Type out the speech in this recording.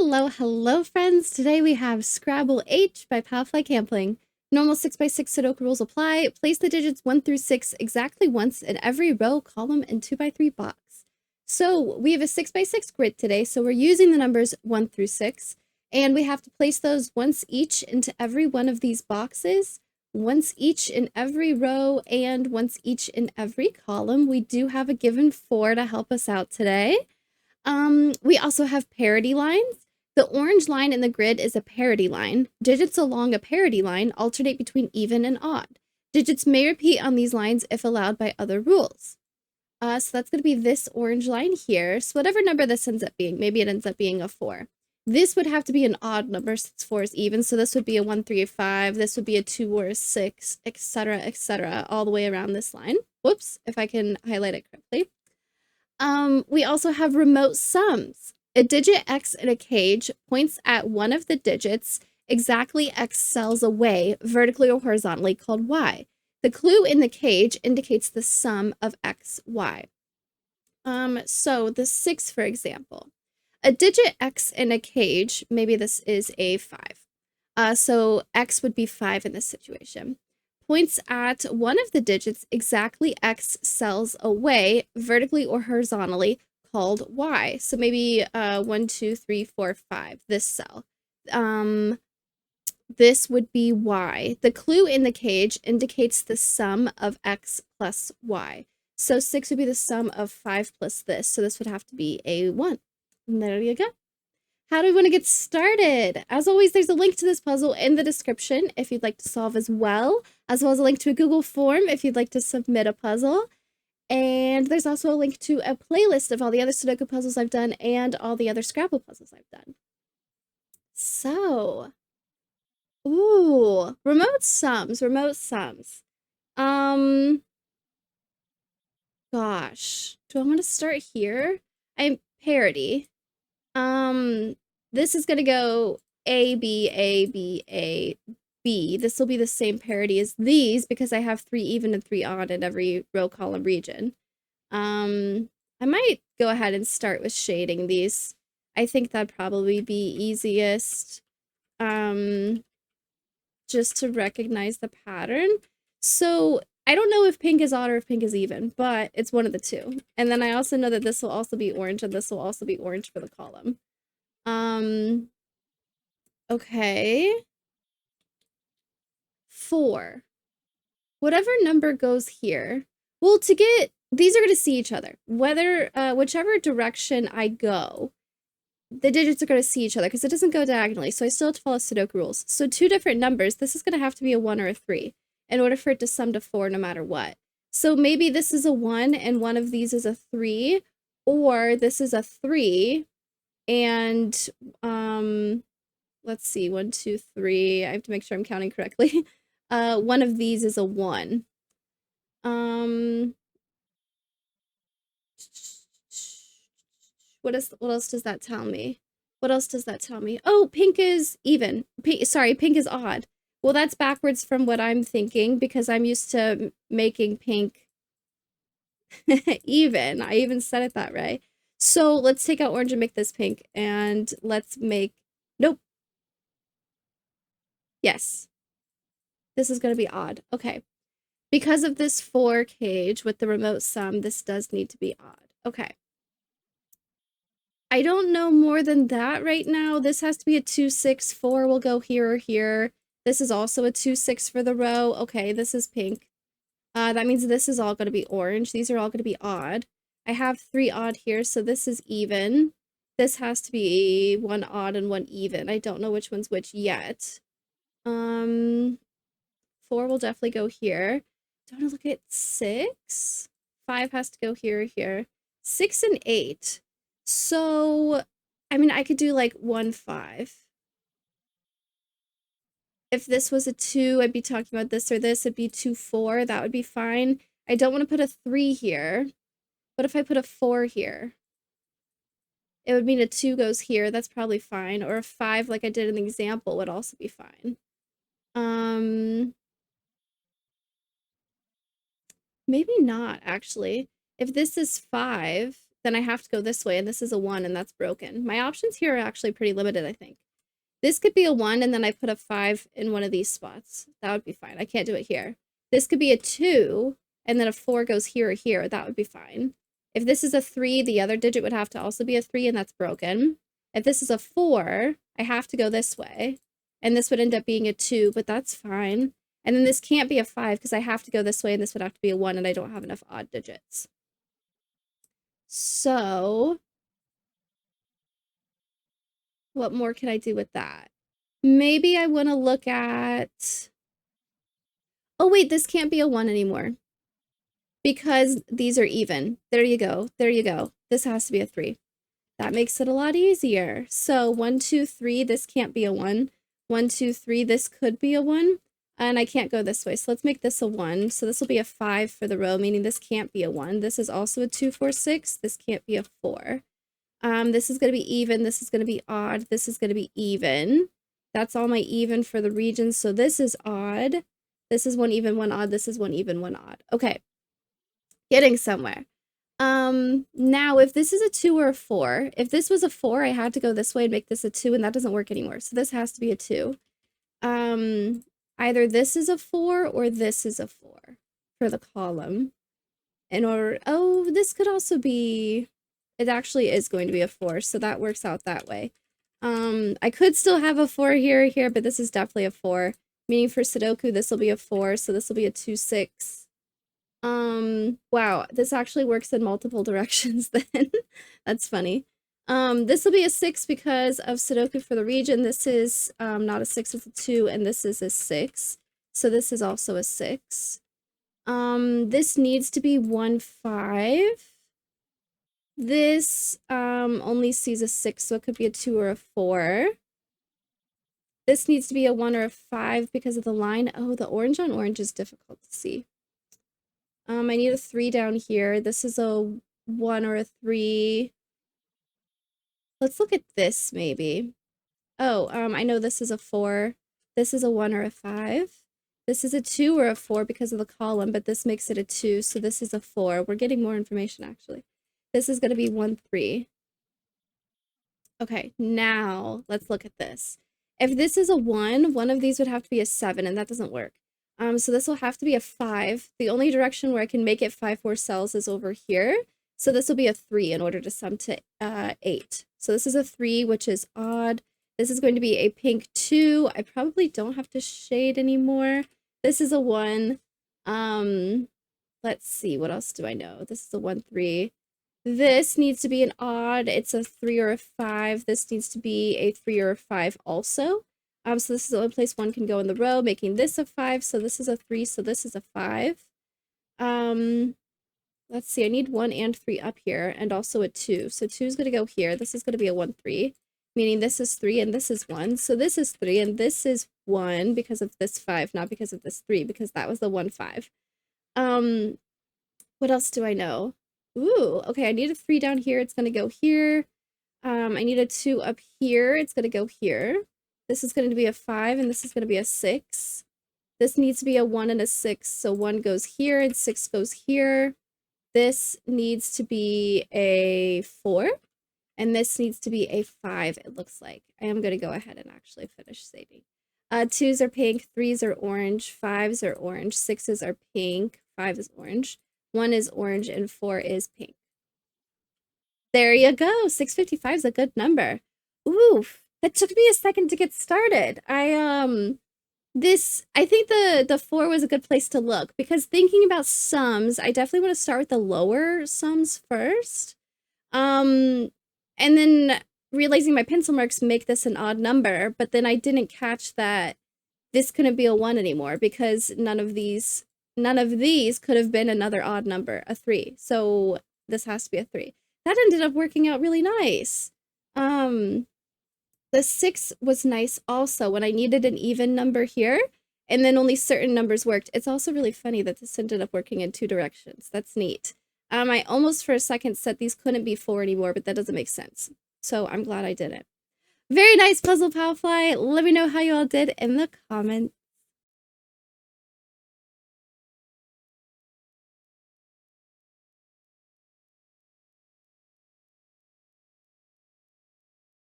Hello, hello, friends. Today we have Scrabble H by Powerfly Campling. Normal 6x6 Sudoku rules apply. Place the digits 1 through 6 exactly once in every row, column, and 2x3 box. So we have a 6x6 grid today, so we're using the numbers 1 through 6, and we have to place those once each into every one of these boxes, once each in every row, and once each in every column. We do have a given 4 to help us out today. We also have parity lines. The orange line in the grid is a parity line. Digits along a parity line alternate between even and odd. Digits may repeat on these lines if allowed by other rules. So that's going to be this orange line here. So whatever number this ends up being, maybe it ends up being a 4. This would have to be an odd number since 4 is even. So this would be a 1, 3, 5. This would be a 2 or a 6, etc., all the way around this line. Whoops, if I can highlight it correctly. We also have remote sums. A digit X in a cage points at one of the digits exactly X cells away, vertically or horizontally, called Y. The clue in the cage indicates the sum of X, Y. So the 6, for example. A digit X in a cage, maybe this is a 5. So X would be 5 in this situation. Points at one of the digits exactly X cells away, vertically or horizontally, called Y. So maybe 1, 2, 3, 4, 5, this cell. This would be Y. The clue in the cage indicates the sum of X plus Y. So 6 would be the sum of 5 plus this. So this would have to be a 1. And there you go. How do we want to get started? As always, there's a link to this puzzle in the description if you'd like to solve as well as a link to a Google form if you'd like to submit a puzzle. And there's also a link to a playlist of all the other Sudoku puzzles I've done and all the other Scrabble puzzles I've done. So, ooh, remote sums. Gosh, do I want to start here? I'm parity. This is gonna go A, B, A, B, A, B. This will be the same parity as these because I have 3 even and 3 odd in every row, column, region. I might go ahead and start with shading these. I think that'd probably be easiest, just to recognize the pattern. So I don't know if pink is odd or if pink is even, but it's one of the two. And then I also know that this will also be orange and this will also be orange for the column. Okay. 4. Whatever number goes here. Well, to get these are going to see each other. Whether whichever direction I go, the digits are going to see each other because it doesn't go diagonally. So I still have to follow Sudoku rules. So 2 different numbers, this is going to have to be a 1 or a 3 in order for it to sum to 4 no matter what. So maybe this is a 1 and one of these is a 3, or this is a 3 and let's see, 1, 2, 3. I have to make sure I'm counting correctly. One of these is a 1. What else does that tell me? What else does that tell me? Oh, pink is even. Pink is odd. Well, that's backwards from what I'm thinking because I'm used to making pink even. I even said it that way. So let's take out orange and make this pink, and let's make, nope. Yes. This is going to be odd. Okay. Because of this 4 cage with the remote sum, this does need to be odd. Okay. I don't know more than that right now. This has to be a 2, 6, 4 will go here or here. This is also a 2, 6 for the row. Okay, this is pink. That means this is all going to be orange. These are all going to be odd. I have 3 odd here, so this is even. This has to be 1 odd and 1 even. I don't know which one's which yet. 4 will definitely go here. Do I want to look at 6? 5 has to go here or here. 6 and 8. So, I mean, I could do like 1, 5. If this was a 2, I'd be talking about this or this. It'd be 2, 4. That would be fine. I don't want to put a 3 here. But if I put a 4 here, it would mean a 2 goes here. That's probably fine. Or a 5, like I did in the example, would also be fine. Maybe not, actually. If this is 5, then I have to go this way, and this is a 1, and that's broken. My options here are actually pretty limited, I think. This could be a 1, and then I put a 5 in one of these spots. That would be fine. I can't do it here. This could be a 2, and then a 4 goes here or here. That would be fine. If this is a 3, the other digit would have to also be a 3, and that's broken. If this is a 4, I have to go this way, and this would end up being a 2, but that's fine. And then this can't be a 5 because I have to go this way, and this would have to be a 1, and I don't have enough odd digits. So what more can I do with that? Maybe I want to look at... Oh, wait, this can't be a 1 anymore because these are even. There you go. There you go. This has to be a 3. That makes it a lot easier. So 1, 2, 3, this can't be a 1. 1, 2, 3, this could be a 1. And I can't go this way. So let's make this a 1. So this will be a 5 for the row, meaning this can't be a 1. This is also a 2, 4, 6. This can't be a 4. This is going to be even. This is going to be odd. This is going to be even. That's all my even for the region. So this is odd. This is 1 even, 1 odd. This is 1 even, 1 odd. Okay. Getting somewhere. Now if this is a 2 or a 4, if this was a 4, I had to go this way and make this a 2, and that doesn't work anymore. So this has to be a 2. Either this is a 4 or this is a 4 for the column. Oh, this could also be, it actually is going to be a 4, so that works out that way. I could still have a 4 here, but this is definitely a 4. Meaning for Sudoku, this will be a 4, so this will be a 2, 6. Wow, this actually works in multiple directions then. That's funny. This will be a 6 because of Sudoku for the region. This is not a 6, it's a 2, and this is a 6. So this is also a 6. This needs to be 1, 5. This only sees a 6, so it could be a 2 or a 4. This needs to be a 1 or a 5 because of the line. Oh, the orange on orange is difficult to see. I need a 3 down here. This is a 1 or a 3. Let's look at this, maybe. Oh, I know this is a 4. This is a 1 or a 5. This is a 2 or a 4 because of the column, but this makes it a 2, so this is a 4. We're getting more information, actually. This is going to be 1, 3. Okay, now let's look at this. If this is a 1, one of these would have to be a 7, and that doesn't work. So this will have to be a 5. The only direction where I can make it 5, 4 cells is over here. So this will be a 3 in order to sum to 8. So this is a 3, which is odd. This is going to be a pink 2. I probably don't have to shade anymore. This is a 1. Let's see, what else do I know? This is a 1, 3. This needs to be an odd. It's a 3 or a 5. This needs to be a 3 or a 5 also. So this is the only place 1 can go in the row, making this a 5. So this is a 3, so this is a 5. Let's see, I need 1 and 3 up here, and also a 2. So 2 is going to go here. This is going to be a 1, 3, meaning this is 3 and this is 1. So this is 3 and this is 1 because of this 5, not because of this 3, because that was the 1, 5. What else do I know? Ooh, okay, I need a 3 down here. It's going to go here. I need a 2 up here. It's going to go here. This is going to be a 5, and this is going to be a 6. This needs to be a 1 and a 6, so 1 goes here, and 6 goes here. This needs to be a 4, and this needs to be a 5, it looks like. I am going to go ahead and actually finish saving. 2s are pink, 3s are orange, 5s are orange, 6s are pink, 5 is orange, 1 is orange, and 4 is pink. There you go. 655 is a good number. Oof. It took me a second to get started. I think the 4 was a good place to look because thinking about sums, I definitely want to start with the lower sums first. And then realizing my pencil marks make this an odd number, but then I didn't catch that this couldn't be a 1 anymore because none of these could have been another odd number, a 3. So this has to be a 3. That ended up working out really nice. The 6 was nice also when I needed an even number here, and then only certain numbers worked. It's also really funny that this ended up working in 2 directions. That's neat. I almost for a second said these couldn't be 4 anymore, but that doesn't make sense. So I'm glad I didn't. Very nice puzzle, Powfly. Let me know how you all did in the comments.